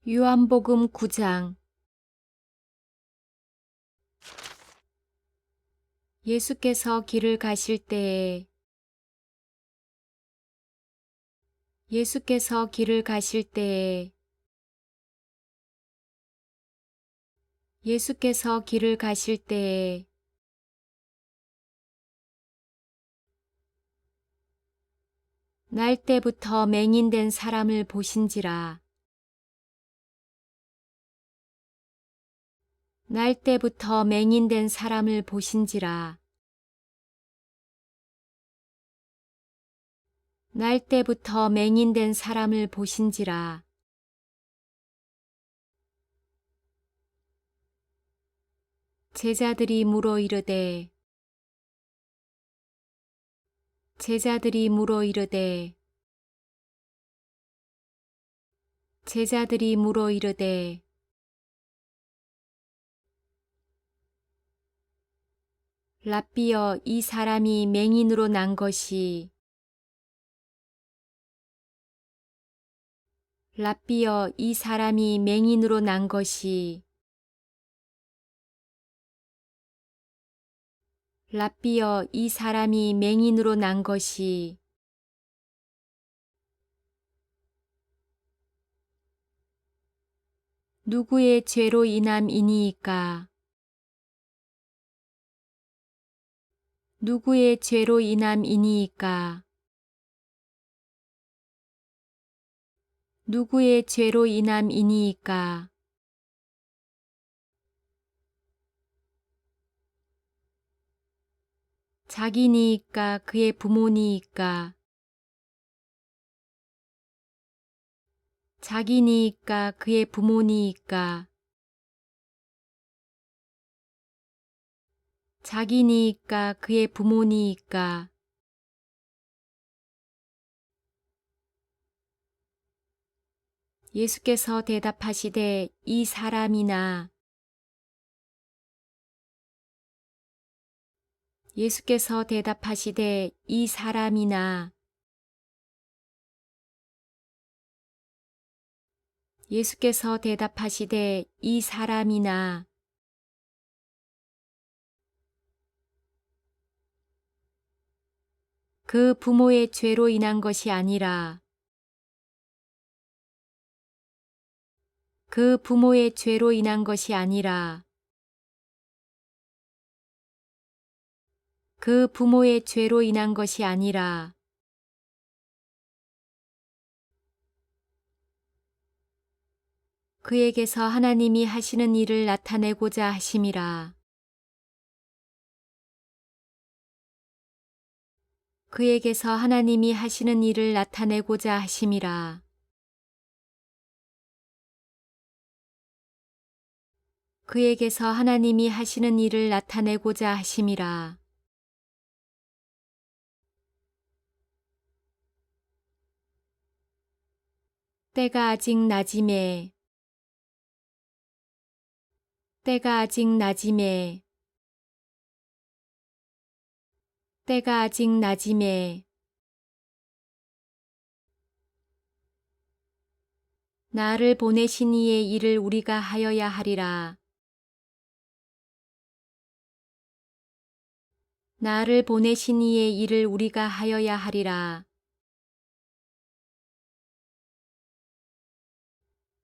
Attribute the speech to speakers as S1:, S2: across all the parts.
S1: 요한복음 9장. 예수께서 길을 가실 때에 예수께서 길을 가실 때에 예수께서 길을 가실 때에 날 때부터 맹인된 사람을 보신지라. 날 때부터 맹인된 사람을 보신지라. 날 때부터 맹인된 사람을 보신지라. 제자들이 물어 이르되 제자들이 물어 이르되 제자들이 물어 이르되 랍비여, 이 사람이 맹인으로 난 것이 랍비여, 이 사람이 맹인으로 난 것이 랍비여, 이 사람이 맹인으로 난 것이 누구의 죄로 인함이니이까? 누구의 죄로 인함이니이까? 누구의 죄로 인함이니이까? 자기니이까? 그의 부모니이까? 자기니이까? 그의 부모니이까? 자기니이까? 그의 부모니이까? 예수께서 대답하시되 이 사람이나 예수께서 대답하시되 이 사람이나 예수께서 대답하시되 이 사람이나 그 부모의 죄로 인한 것이 아니라 그 부모의 죄로 인한 것이 아니라 그 부모의 죄로 인한 것이 아니라 그에게서 하나님이 하시는 일을 나타내고자 하심이라. 그에게서 하나님이 하시는 일을 나타내고자 하심이라. 그에게서 하나님이 하시는 일을 나타내고자 하심이라. 때가 아직 낮임에 때가 아직 낮임에 때가 아직 낮임에 나를 보내신 이의 일을 우리가 하여야 하리라. 나를 보내신 이의 일을 우리가 하여야 하리라.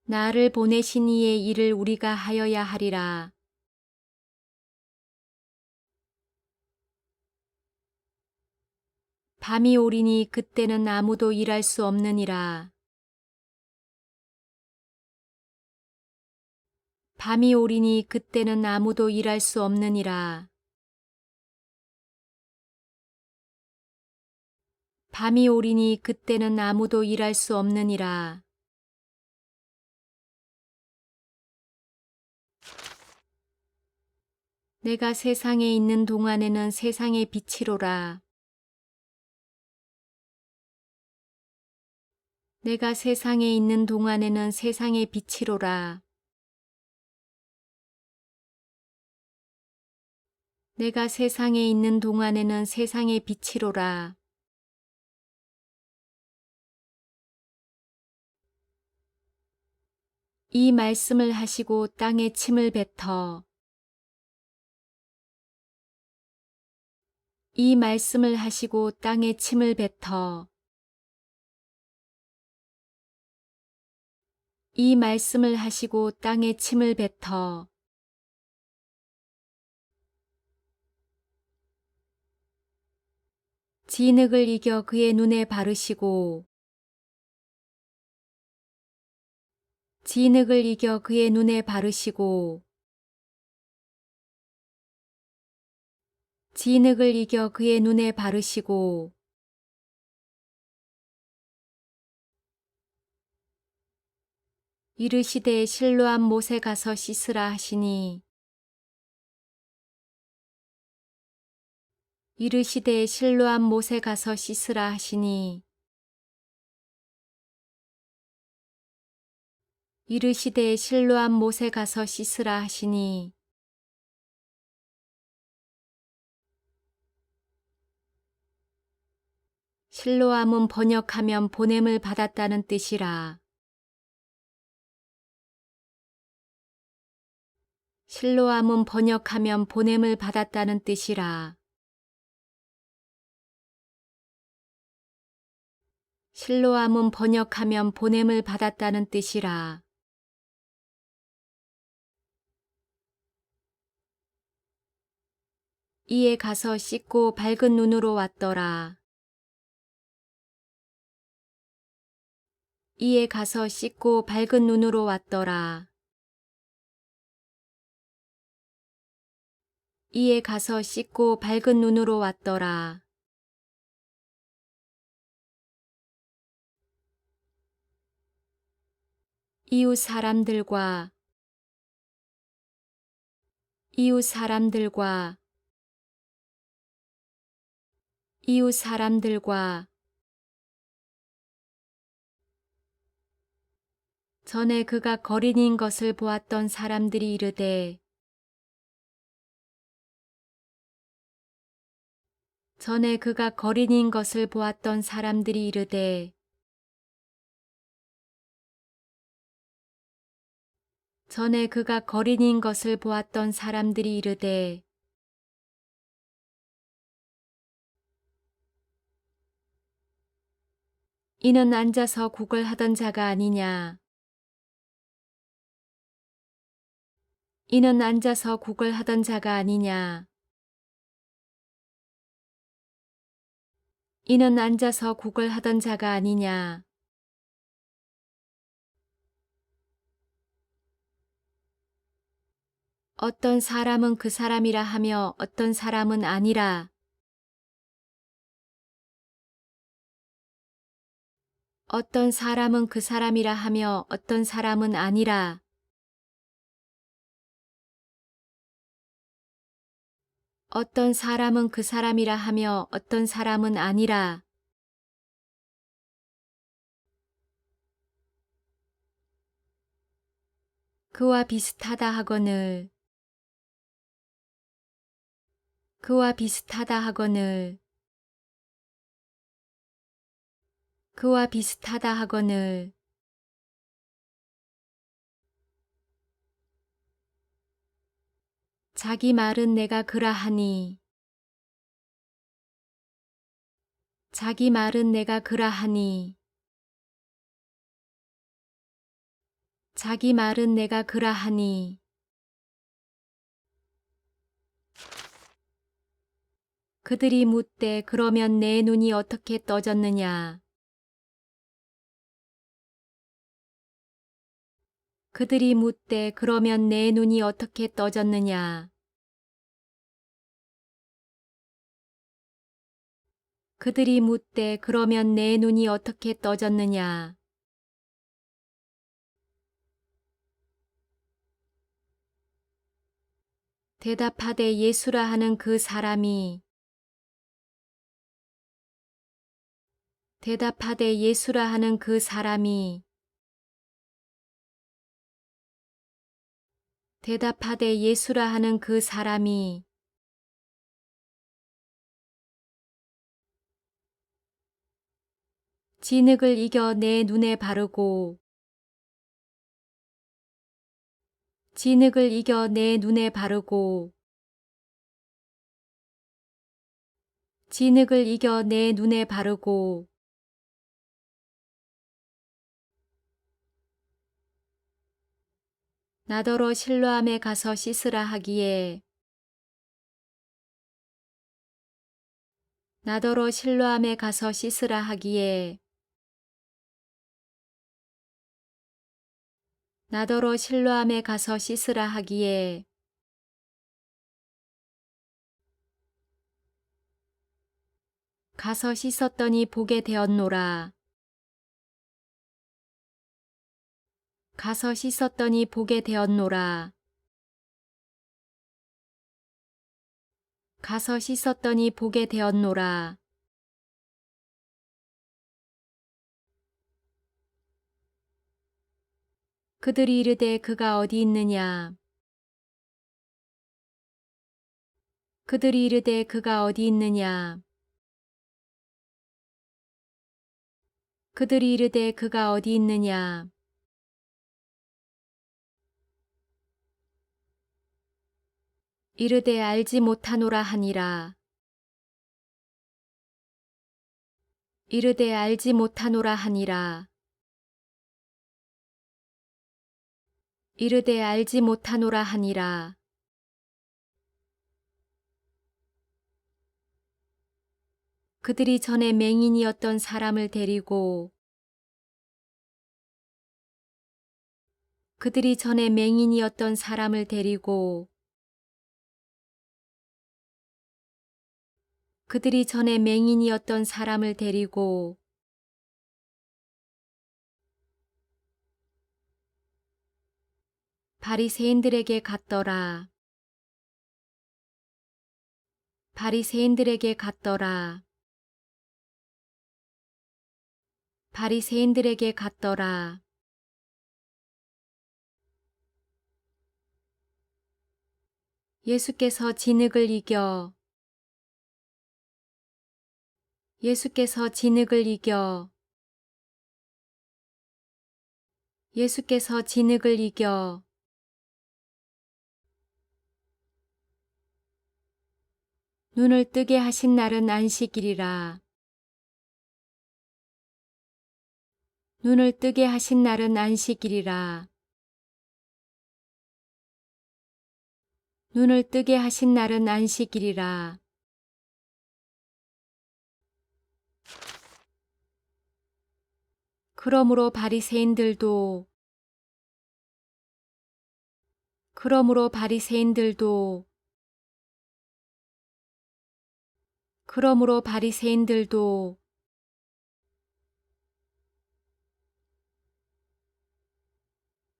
S1: 나를 보내신 이의 일을 우리가 하여야 하리라. 밤이 오리니 그때는 아무도 일할 수 없느니라. 밤이 오리니 그때는 아무도 일할 수 없느니라. 밤이 오리니 그때는 아무도 일할 수 없느니라. 내가 세상에 있는 동안에는 세상의 빛이로라. 내가 세상에 있는 동안에는 세상의 빛이로라. 내가 세상에 있는 동안에는 세상의 빛이로라. 이 말씀을 하시고 땅에 침을 뱉어 이 말씀을 하시고 땅에 침을 뱉어 이 말씀을 하시고 땅에 침을 뱉어 진흙을 이겨 그의 눈에 바르시고 진흙을 이겨 그의 눈에 바르시고 진흙을 이겨 그의 눈에 바르시고 이르시되 실로암 못에 가서 씻으라 하시니 이르시되 실로암 못에 가서 씻으라 하시니 이르시되 실로암 못에 가서 씻으라 하시니 실로암은 번역하면 보냄을 받았다는 뜻이라. 실로암은 번역하면 보냄을 받았다는 뜻이라. 실로암은 번역하면 보냄을 받았다는 뜻이라. 이에 가서 씻고 밝은 눈으로 왔더라. 이에 가서 씻고 밝은 눈으로 왔더라. 이에 가서 씻고 밝은 눈으로 왔더라. 이웃 사람들과 이웃 사람들과 이웃 사람들과 전에 그가 거린인 것을 보았던 사람들이 이르되 전에 그가 거린인 것을 보았던 사람들이 이르되 전에 그가 거린인 것을 보았던 사람들이 이르되 이는 앉아서 구걸하던 자가 아니냐. 이는 앉아서 구걸하던 자가 아니냐. 이는 앉아서 구걸하던 자가 아니냐. 어떤 사람은 그 사람이라 하며 어떤 사람은 아니라. 어떤 사람은 그 사람이라 하며 어떤 사람은 아니라. 어떤 사람은 그 사람이라 하며 어떤 사람은 아니라. 그와 비슷하다 하거늘 그와 비슷하다 하거늘 그와 비슷하다 하거늘 자기 말은 내가 그라하니 자기 말은 내가 그라하니 자기 말은 내가 그라하니 그들이 묻되 그러면 내 눈이 어떻게 떠졌느냐. 그들이 묻되 그러면 내 눈이 어떻게 떠졌느냐. 그들이 묻되 그러면 내 눈이 어떻게 떠졌느냐. 대답하되 예수라 하는 그 사람이 대답하되 예수라 하는 그 사람이 대답하되 예수라 하는 그 사람이 진흙을 이겨 내 눈에 바르고 진흙을 이겨 내 눈에 바르고 진흙을 이겨 내 눈에 바르고 나더러 실로암에 가서 씻으라 하기에 나더러 실로암에 가서 씻으라 하기에 나더러 실로암에 가서 씻으라 하기에 가서 씻었더니 보게 되었노라. 가서 씻었더니 보게 되었노라. 가서 씻었더니 보게 되었노라. 그들이 이르되 그가 어디 있느냐. 그들이 이르되 그가 어디 있느냐. 그들이 이르되 그가 어디 있느냐. 이르되 알지 못하노라 하니라. 이르되 알지 못하노라 하니라. 이르되 알지 못하노라 하니라. 그들이 전에 맹인이었던 사람을 데리고 그들이 전에 맹인이었던 사람을 데리고 그들이 전에 맹인이었던 사람을 데리고 바리새인들에게 갔더라. 바리새인들에게 갔더라. 바리새인들에게 갔더라. 예수께서 진흙을 이겨 예수께서 진흙을 이겨 예수께서 진흙을 이겨 눈을 뜨게 하신 날은 안식일이라. 눈을 뜨게 하신 날은 안식일이라. 눈을 뜨게 하신 날은 안식일이라. 그러므로 바리새인들도 그러므로 바리새인들도 그러므로 바리새인들도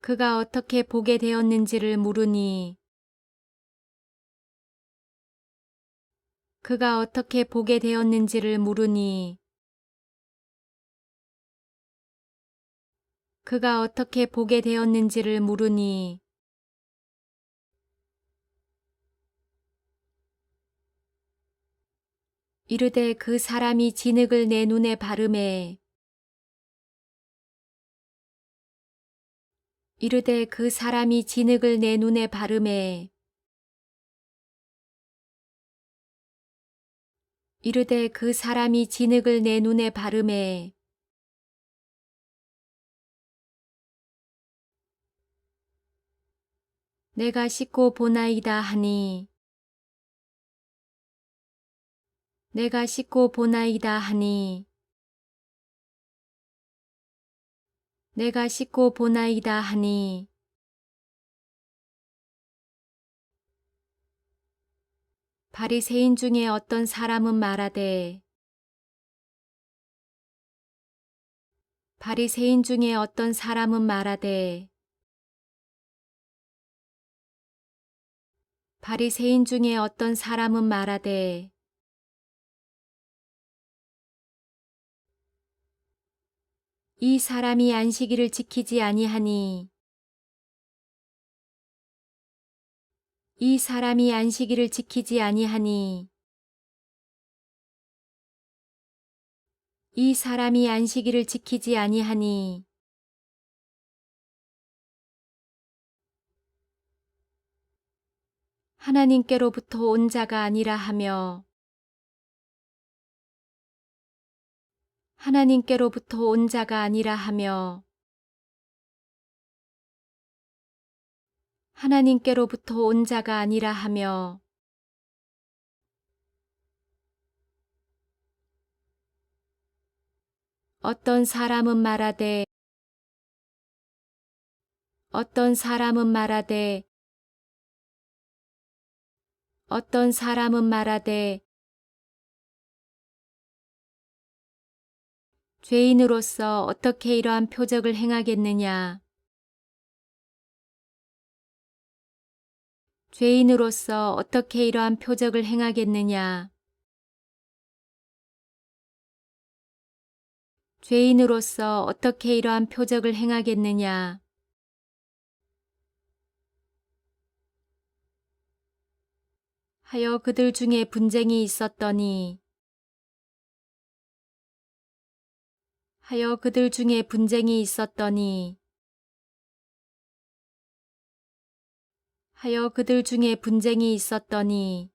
S1: 그가 어떻게 보게 되었는지를 물으니 그가 어떻게 보게 되었는지를 물으니 그가 어떻게 보게 되었는지를 물으니 이르되 그 사람이 진흙을 내 눈에 바르매 이르되 그 사람이 진흙을 내 눈에 바르매 이르되 그 사람이 진흙을 내 눈에 바르매 내가 씻고 보나이다 하니 내가 씻고 보나이다 하니 내가 씻고 보나이다 하니 바리새인 중에 어떤 사람은 말하되 바리새인 중에 어떤 사람은 말하되 바리새인 중에 어떤 사람은 말하되 이 사람이 안식일을 지키지 아니하니 이 사람이 안식일을 지키지 아니하니 이 사람이 안식일을 지키지 아니하니 하나님께로부터 온 자가 아니라 하며 하나님께로부터 온 자가 아니라 하며 하나님께로부터 온 자가 아니라 하며 어떤 사람은 말하되 어떤 사람은 말하되 어떤 사람은 말하되 죄인으로서 어떻게 이러한 표적을 행하겠느냐. 죄인으로서 어떻게 이러한 표적을 행하겠느냐. 죄인으로서 어떻게 이러한 표적을 행하겠느냐. 하여 그들 중에 분쟁이 있었더니 하여 그들 중에 분쟁이 있었더니 하여 그들 중에 분쟁이 있었더니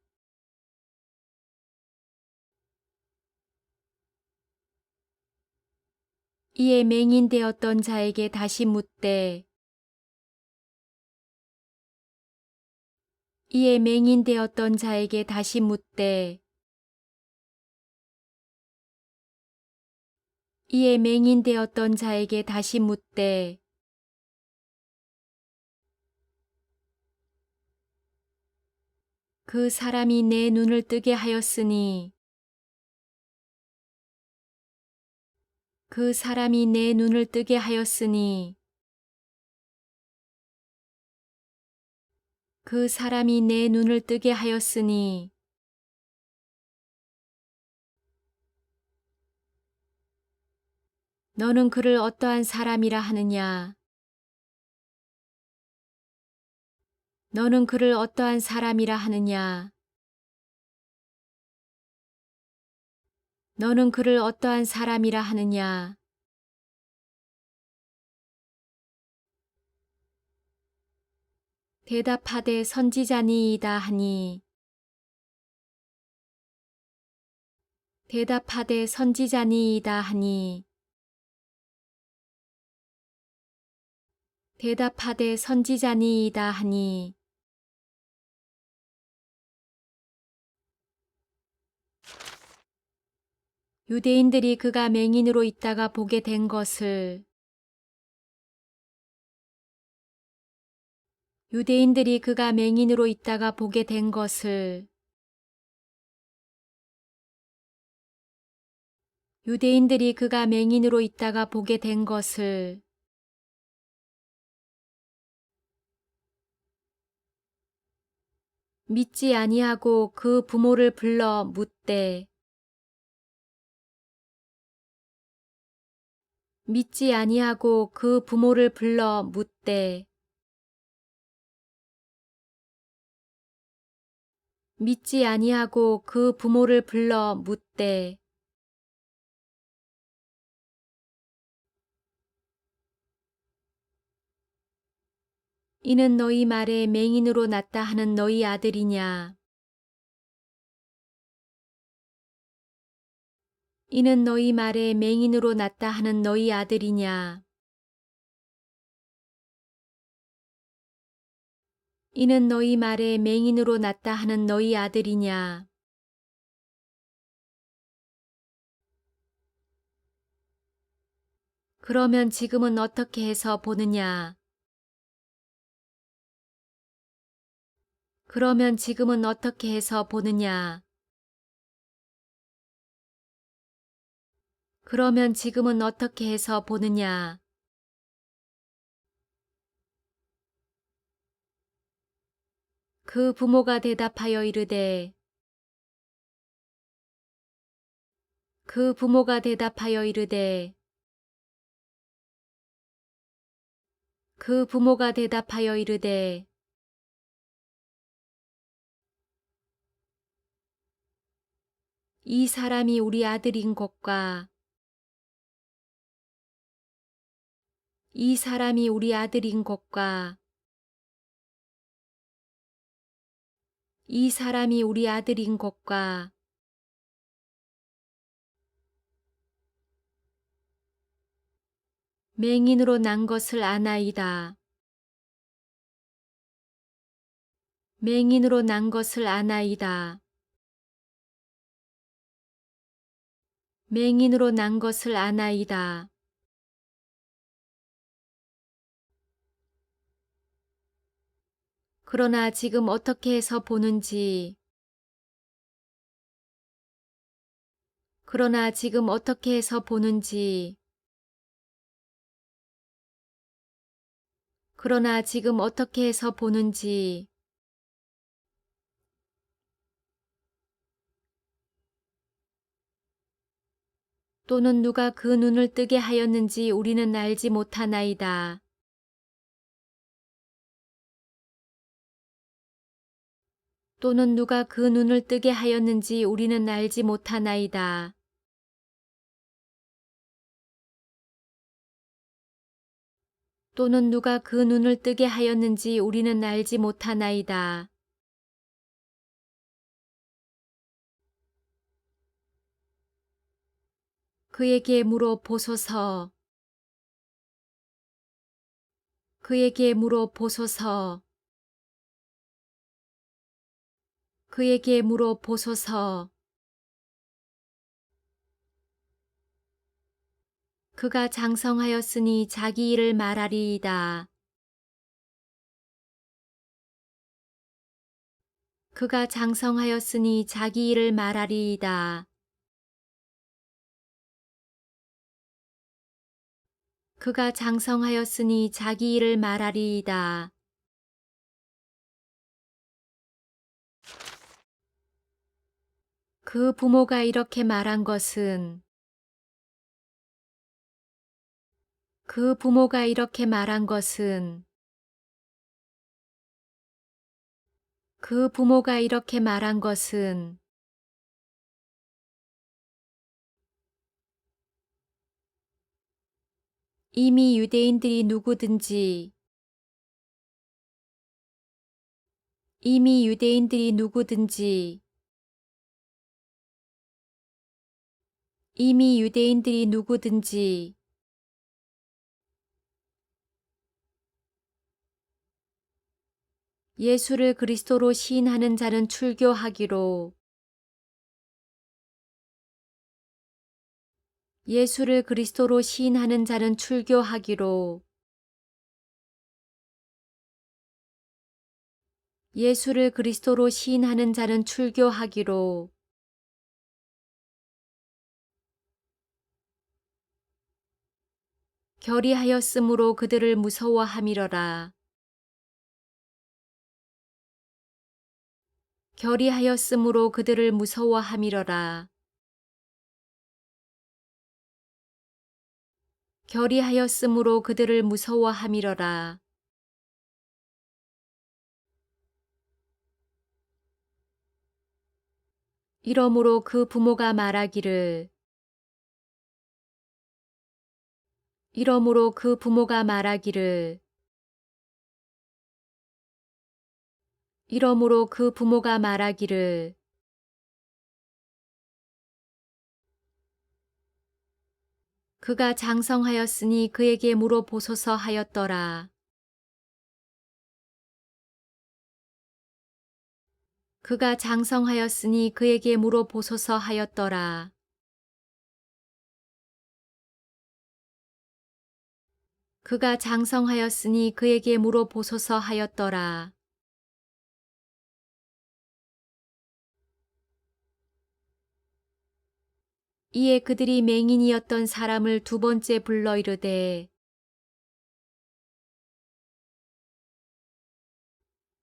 S1: 이에 맹인되었던 자에게 다시 묻되 이에 맹인되었던 자에게 다시 묻되 이에 맹인되었던 자에게 다시 묻되 그 사람이 내 눈을 뜨게 하였으니 그 사람이 내 눈을 뜨게 하였으니 그 사람이 내 눈을 뜨게 하였으니 너는 그를 어떠한 사람이라 하느냐. 너는 그를 어떠한 사람이라 하느냐. 너는 그를 어떠한 사람이라 하느냐. 대답하되 선지자니이다 하니 대답하되 선지자니이다 하니 대답하되 선지자니이다 하니 유대인들이 그가 맹인으로 있다가 보게 된 것을 유대인들이 그가 맹인으로 있다가 보게 된 것을 유대인들이 그가 맹인으로 있다가 보게 된 것을 믿지 아니하고 그 부모를 불러 묻되 믿지 아니하고 그 부모를 불러 묻되 믿지 아니하고 그 부모를 불러 묻되 이는 너희 말에 맹인으로 났다 하는 너희 아들이냐. 이는 너희 말에 맹인으로 났다 하는 너희 아들이냐. 이는 너희 말에 맹인으로 났다 하는 너희 아들이냐. 그러면 지금은 어떻게 해서 보느냐. 그러면 지금은 어떻게 해서 보느냐. 그러면 지금은 어떻게 해서 보느냐. 그 부모가 대답하여 이르되 그 부모가 대답하여 이르되 그 부모가 대답하여 이르되 이 사람이 우리 아들인 것과 이 사람이 우리 아들인 것과 이 사람이 우리 아들인 것과 맹인으로 난 것을 아나이다. 맹인으로 난 것을 아나이다. 맹인으로 난 것을 아나이다. 그러나 지금 어떻게 해서 보는지 그러나 지금 어떻게 해서 보는지 그러나 지금 어떻게 해서 보는지 또는 누가 그 눈을 뜨게 하였는지 우리는 알지 못하나이다. 또는 누가 그 눈을 뜨게 하였는지 우리는 알지 못하나이다. 또는 누가 그 눈을 뜨게 하였는지 우리는 알지 못하나이다. 그에게 물어보소서. 그에게 물어보소서. 그에게 물어보소서. 그가 장성하였으니 자기 일을 말하리이다. 그가 장성하였으니 자기 일을 말하리이다. 그가 장성하였으니 자기 일을 말하리이다. 그 부모가 이렇게 말한 것은 그 부모가 이렇게 말한 것은 그 부모가 이렇게 말한 것은 이미 유대인들이 누구든지 이미 유대인들이 누구든지 이미 유대인들이 누구든지 예수를 그리스도로 시인하는 자는 출교하기로 예수를 그리스도로 시인하는 자는 출교하기로 예수를 그리스도로 시인하는 자는 출교하기로 결의하였으므로 그들을 무서워함이러라. 결의하였으므로 그들을 무서워함이러라. 결의하였으므로 그들을 무서워함이러라. 이러므로 그 부모가 말하기를 이러므로 그 부모가 말하기를 이러므로 그 부모가 말하기를 그가 장성하였으니 그에게 물어보소서 하였더라. 그가 장성하였으니 그에게 물어보소서 하였더라. 그가 장성하였으니 그에게 물어보소서 하였더라. 이에 그들이 맹인이었던 사람을 두 번째 불러 이르되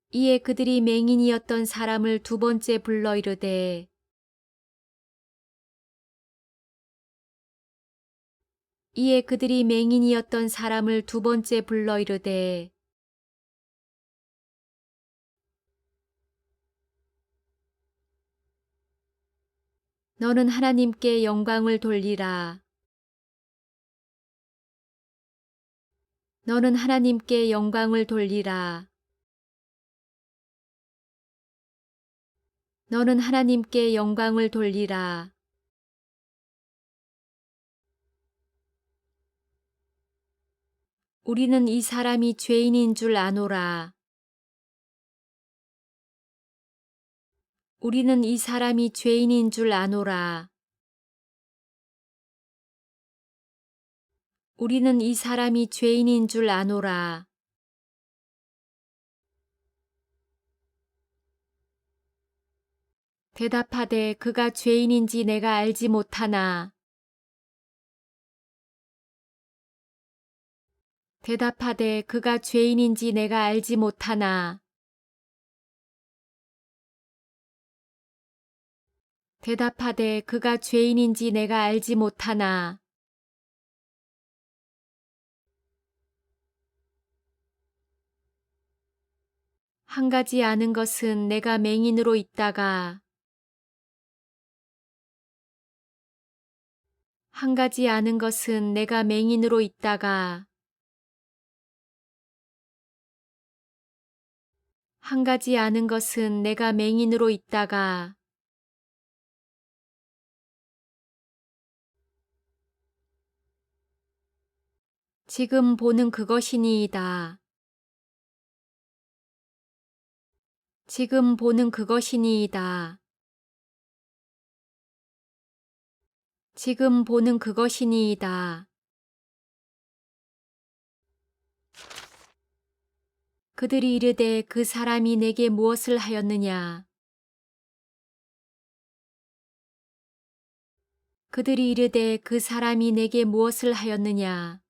S1: 이에 그들이 맹인이었던 사람을 두 번째 불러 이르되 이에 그들이 맹인이었던 사람을 두 번째 불러 이르되 너는 하나님께 영광을 돌리라. 너는 하나님께 영광을 돌리라. 너는 하나님께 영광을 돌리라. 우리는 이 사람이 죄인인 줄 아노라. 우리는 이 사람이 죄인인 줄 아노라. 우리는 이 사람이 죄인인 줄 아노라. 대답하되 그가 죄인인지 내가 알지 못하나. 대답하되 그가 죄인인지 내가 알지 못하나. 대답하되 그가 죄인인지 내가 알지 못하나. 한 가지 아는 것은 내가 맹인으로 있다가 한 가지 아는 것은 내가 맹인으로 있다가 한 가지 아는 것은 내가 맹인으로 있다가 지금 보는 그것이니이다. 지금 보는 그것이니이다. 지금 보는 그것이니이다. 그들이 이르되 그 사람이 내게 무엇을 하였느냐. 그들이 이르되 그 사람이 내게 무엇을 하였느냐.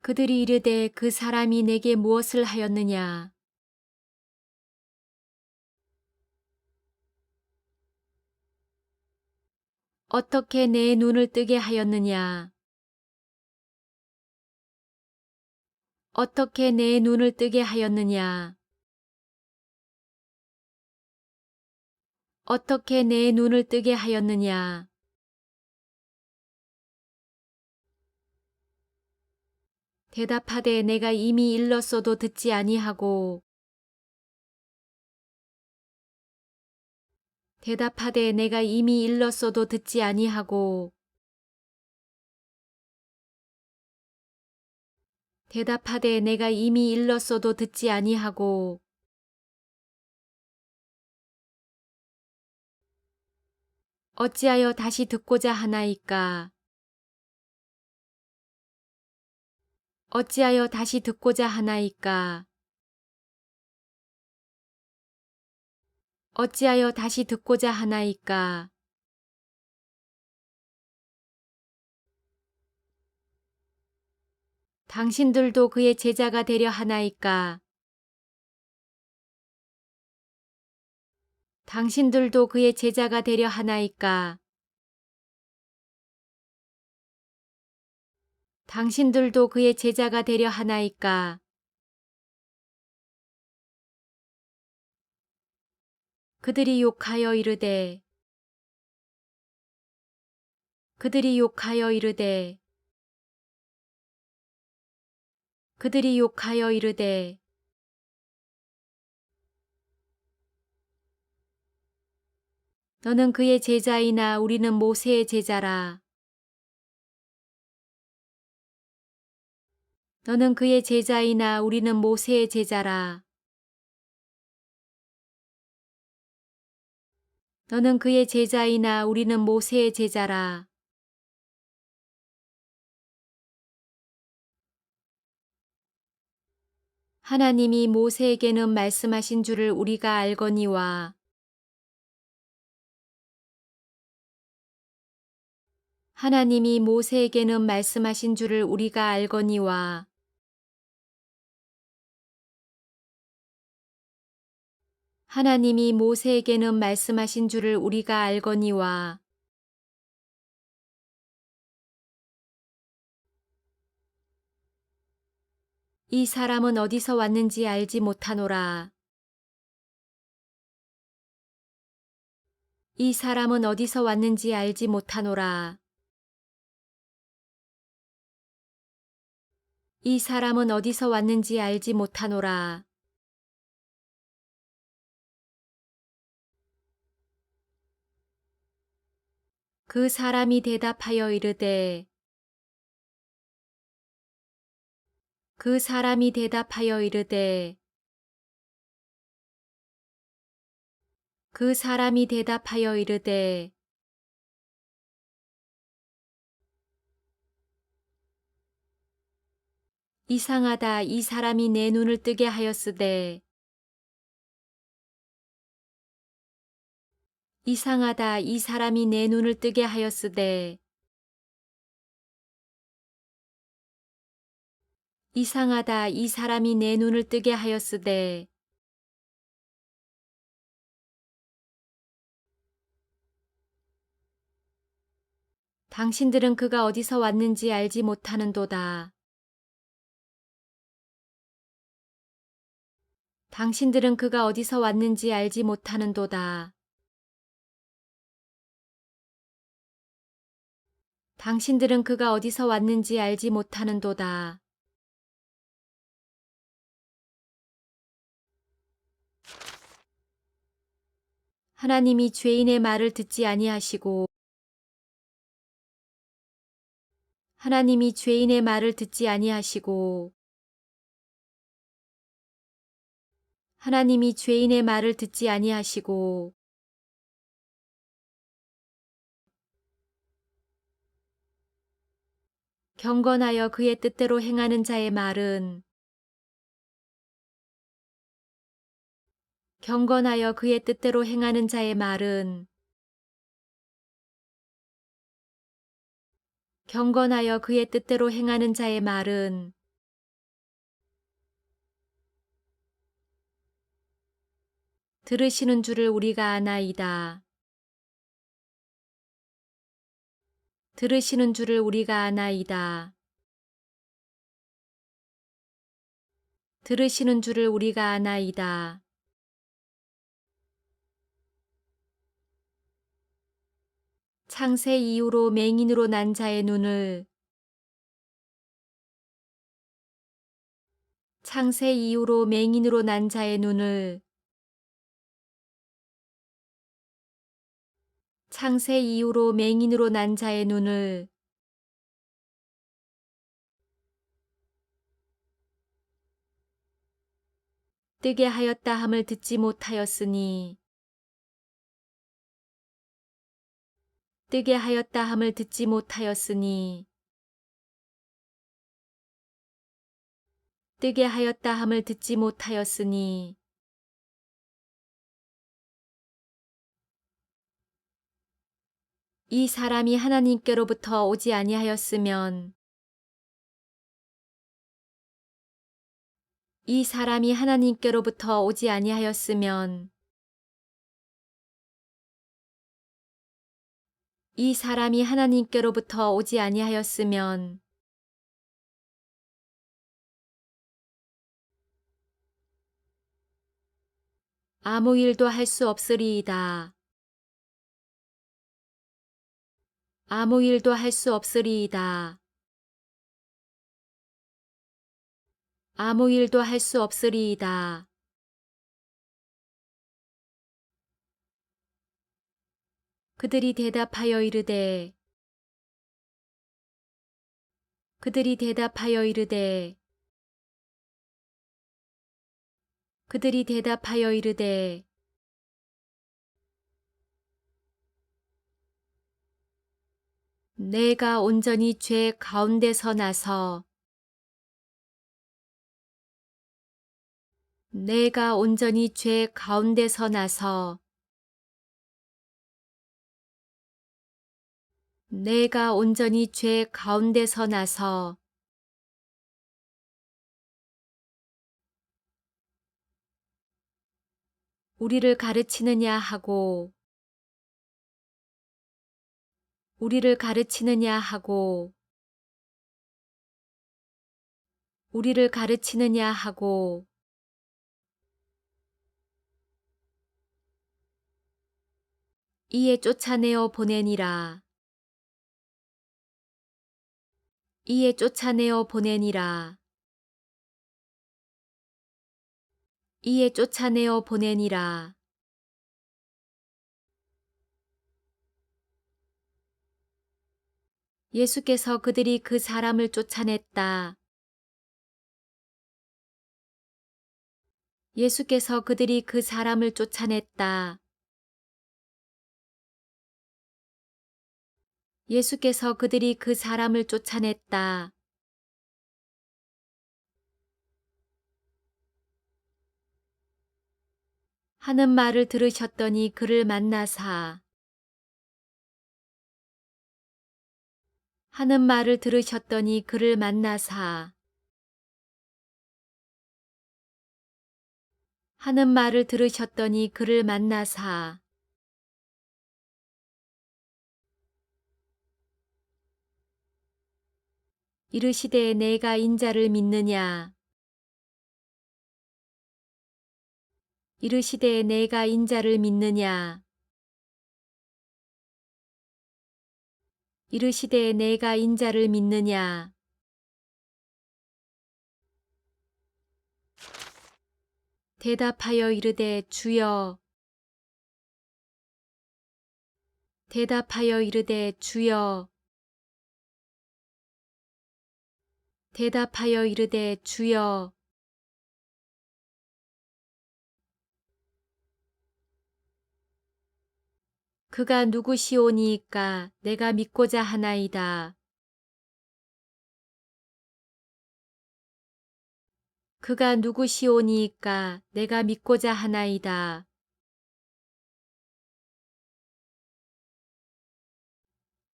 S1: 그들이 이르되 그 사람이 내게 무엇을 하였느냐. 어떻게 내 눈을 뜨게 하였느냐. 어떻게 내 눈을 뜨게 하였느냐. 어떻게 내 눈을 뜨게 하였느냐. 대답하되 내가 이미 일렀어도 듣지 아니하고 대답하되 내가 이미 일렀어도 듣지 아니하고 대답하되 내가 이미 일렀어도 듣지 아니하고 어찌하여 다시 듣고자 하나이까. 어찌하여 다시 듣고자 하나이까. 어찌하여 다시 듣고자 하나이까. 당신들도 그의 제자가 되려 하나이까. 당신들도 그의 제자가 되려 하나이까. 당신들도 그의 제자가 되려 하나이까. 그들이 욕하여 이르되 그들이 욕하여 이르되 그들이 욕하여 이르되 너는 그의 제자이나 우리는 모세의 제자라. 너는 그의 제자이나 우리는 모세의 제자라. 너는 그의 제자이나 우리는 모세의 제자라. 하나님이 모세에게는 말씀하신 줄을 우리가 알거니와 하나님이 모세에게는 말씀하신 줄을 우리가 알거니와 하나님이 모세에게는 말씀하신 줄을 우리가 알거니와 이 사람은 어디서 왔는지 알지 못하노라. 이 사람은 어디서 왔는지 알지 못하노라. 이 사람은 어디서 왔는지 알지 못하노라. 그 사람이 대답하여 이르되 그 사람이 대답하여 이르되 그 사람이 대답하여 이르되 이상하다 이 사람이 내 눈을 뜨게 하였으되 이상하다 이 사람이 내 눈을 뜨게 하였으되 이상하다 이 사람이 내 눈을 뜨게 하였으되 당신들은 그가 어디서 왔는지 알지 못하는도다. 당신들은 그가 어디서 왔는지 알지 못하는도다. 당신들은 그가 어디서 왔는지 알지 못하는도다. 하나님이 죄인의 말을 듣지 아니하시고 하나님이 죄인의 말을 듣지 아니하시고 하나님이 죄인의 말을 듣지 아니하시고 경건하여 그의 뜻대로 행하는 자의 말은 경건하여 그의 뜻대로 행하는 자의 말은 경건하여 그의 뜻대로 행하는 자의 말은 들으시는 줄을 우리가 아나이다. 들으시는 줄을 우리가 아나이다. 들으시는 줄을 우리가 아나이다. 창세 이후로 맹인으로 난 자의 눈을 창세 이후로 맹인으로 난 자의 눈을 창세 이후로 맹인으로 난 자의 눈을 뜨게 하였다 함을 듣지 못하였으니 뜨게 하였다 함을 듣지 못하였으니 뜨게 하였다 함을 듣지 못하였으니 이 사람이 하나님께로부터 오지 아니하였으면 이 사람이 하나님께로부터 오지 아니하였으면 이 사람이 하나님께로부터 오지 아니하였으면 아무 일도 할 수 없으리이다. 아무 일도 할 수 없으리이다. 아무 일도 할 수 없으리이다. 그들이 대답하여 이르되 그들이 대답하여 이르되 그들이 대답하여 이르되 내가 온전히 죄 가운데서 나서 내가 온전히 죄 가운데서 나서 내가 온전히 죄 가운데서 나서 우리를 가르치느냐 하고 우리를 가르치느냐 하고 우리를 가르치느냐 하고 이에 쫓아내어 보내니라. 이에 쫓아내어 보내니라. 이에 쫓아내어 보내니라. 예수께서 그들이 그 사람을 쫓아냈다. 예수께서 그들이 그 사람을 쫓아냈다. 예수께서 그들이 그 사람을 쫓아냈다. 하는 말을 들으셨더니 그를 만나사 하는 말을 들으셨더니 그를 만나사 하는 말을 들으셨더니 그를 만나사 이르시되 내가 인자를 믿느냐 이르시되 내가 인자를 믿느냐 이르시되 내가 인자를 믿느냐 대답하여 이르되 주여 대답하여 이르되 주여 대답하여 이르되 주여 그가 누구시오니이까 내가 믿고자 하나이다. 그가 누구시오니이까 내가 믿고자 하나이다.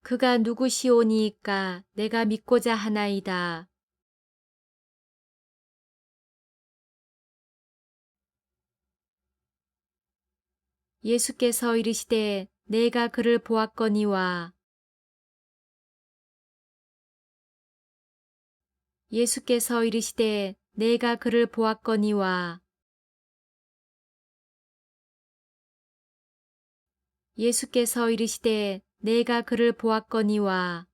S1: 그가 누구시오니이까 내가 믿고자 하나이다. 예수께서 이르시되 내가 그를 보았거니와 예수께서 이르시되 내가 그를 보았거니와 예수께서 이르시되 내가 그를 보았거니와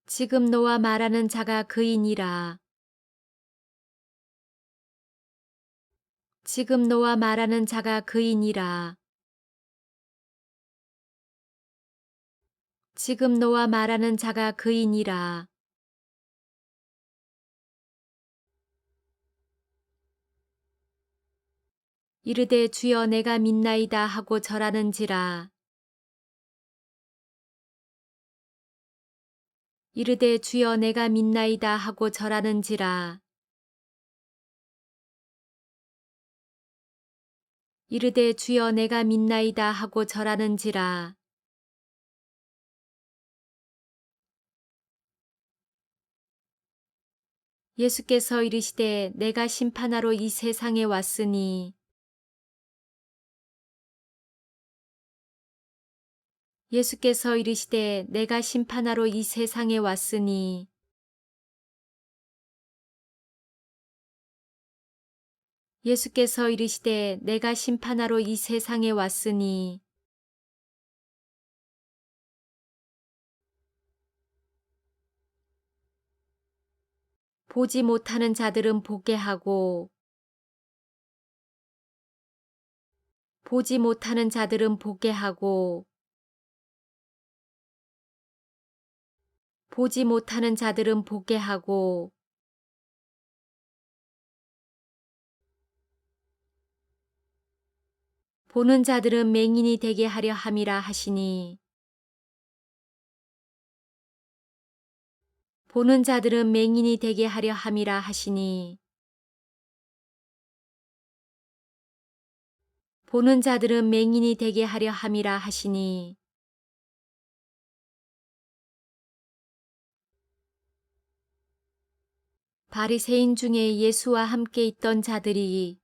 S1: 지금 너와 말하는 자가 그이니라. 지금 너와 말하는 자가 그이니라. 지금 너와 말하는 자가 그이니라. 이르되 주여 내가 믿나이다 하고 절하는지라. 이르되 주여 내가 믿나이다 하고 절하는지라. 이르되 주여 내가 믿나이다 하고 절하는지라. 예수께서 이르시되 내가 심판하러 이 세상에 왔으니 예수께서 이르시되 내가 심판하러 이 세상에 왔으니 예수께서 이르시되 내가 심판하러 이 세상에 왔으니 보지 못하는 자들은 보게 하고 보지 못하는 자들은 보게 하고 보지 못하는 자들은 보게 하고 보는 자들은 맹인이 되게 하려 함이라 하시니 보는 자들은 맹인이 되게 하려 함이라 하시니 보는 자들은 맹인이 되게 하려 함이라 하시니 바리새인 중에 예수와 함께 있던 자들이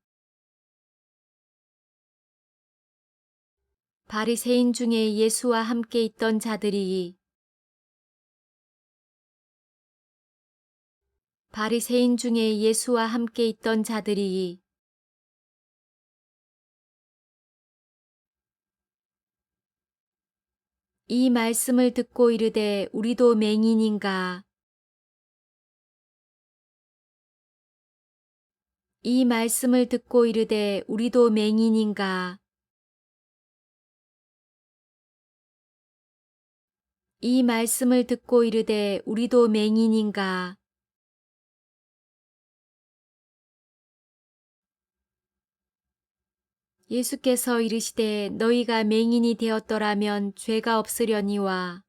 S1: 바리새인 중에 예수와 함께 있던 자들이 바리새인 중에 예수와 함께 있던 자들이 이 말씀을 듣고 이르되 우리도 맹인인가 이 말씀을 듣고 이르되 우리도 맹인인가 이 말씀을 듣고 이르되 우리도 맹인인가? 예수께서 이르시되 너희가 맹인이 되었더라면 죄가 없으려니와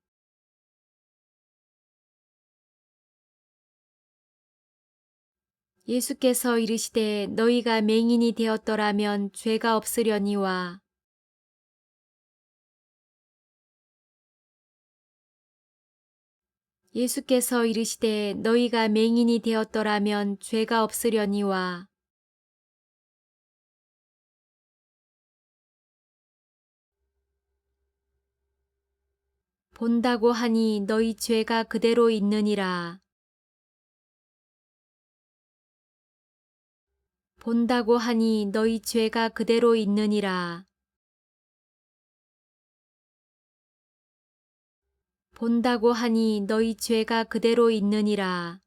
S1: 예수께서 이르시되 너희가 맹인이 되었더라면 죄가 없으려니와 예수께서 이르시되 너희가 맹인이 되었더라면 죄가 없으려니와 본다고 하니 너희 죄가 그대로 있느니라. 본다고 하니 너희 죄가 그대로 있느니라. 본다고 하니 너희 죄가 그대로 있느니라.